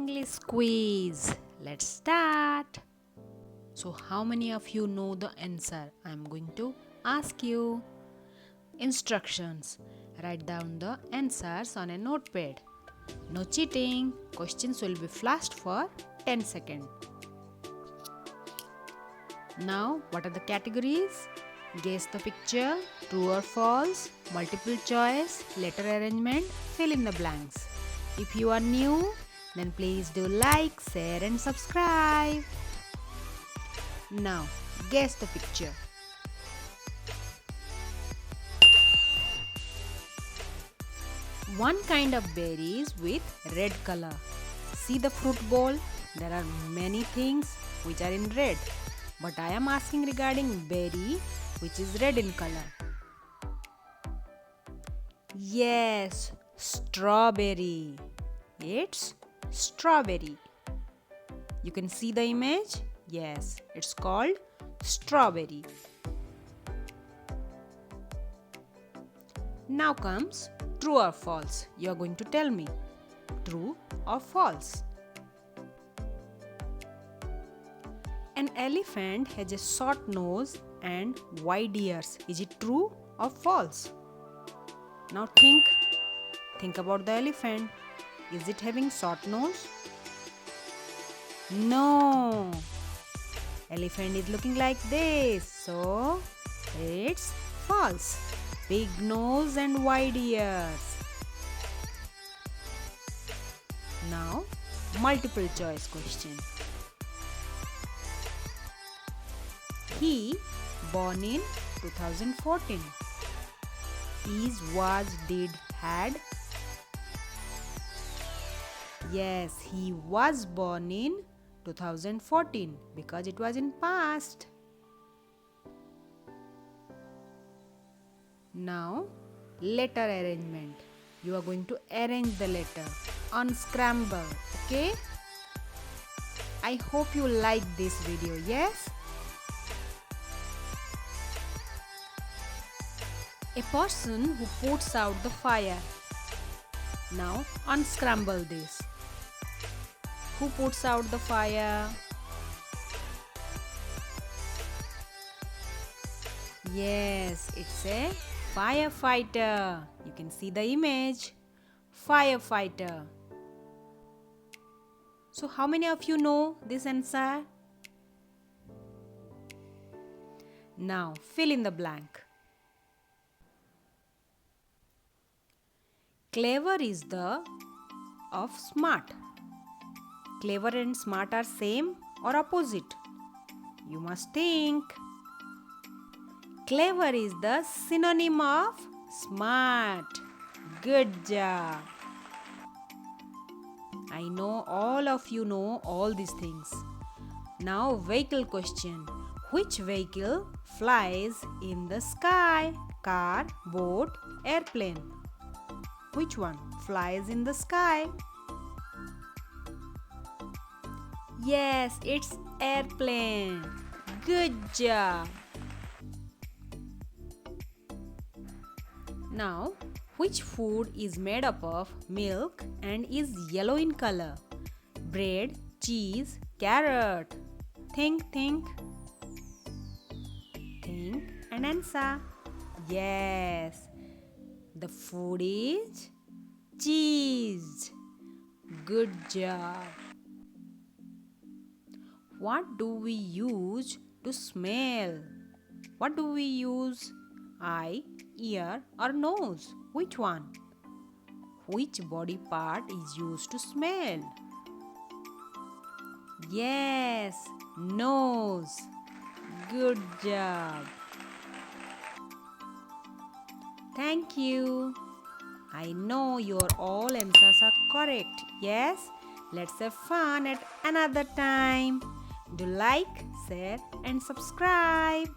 English quiz. Let's start. So, how many of you know the answer? I'm going to ask you. Instructions: write down the answers on a notepad. No cheating. Questions will be flashed for 10 seconds. Now, what are the categories? Guess the picture, true or false, multiple choice, letter arrangement, fill in the blanks. If you are new, then please do like, share and subscribe. Now, guess the picture. One kind of berries with red color. See the fruit bowl? There are many things which are in red. But I am asking regarding berry which is red in color. Yes, strawberry. It's strawberry. You can see the image? Yes, it's called strawberry. Now comes true or false. You are going to tell me true or false. An elephant has a short nose and wide ears. Is it true or false? Now think about the elephant. Is it having short nose? No. Elephant is looking like this, so it's false. Big nose and wide ears. Now, multiple choice question. He born in 2014. Is, was, did, had. Yes, he was born in 2014 because it was in past. Now, letter arrangement. You are going to arrange the letter. Unscramble. Okay? I hope you like this video. Yes? A person who puts out the fire. Now unscramble this. Who puts out the fire? Yes, it's a firefighter. You can see the image. Firefighter. So how many of you know this answer? Now fill in the blank. Clever is the of smart. Clever and smart are same or opposite? You must think. Clever is the synonym of smart. Good job. I know all of you know all these things. Now vehicle question. Which vehicle flies in the sky? Car, boat, airplane. Which one flies in the sky? Yes, it's airplane. Good job. Now, which food is made up of milk and is yellow in color? Bread, cheese, carrot. Think and answer. Yes. The food is cheese. Good job. What do we use to smell? What do we use? Eye, ear or nose? Which one? Which body part is used to smell? Yes, nose. Good job. Thank you. I know your all answers are correct. Yes? Let's have fun at another time. Do like, share and subscribe.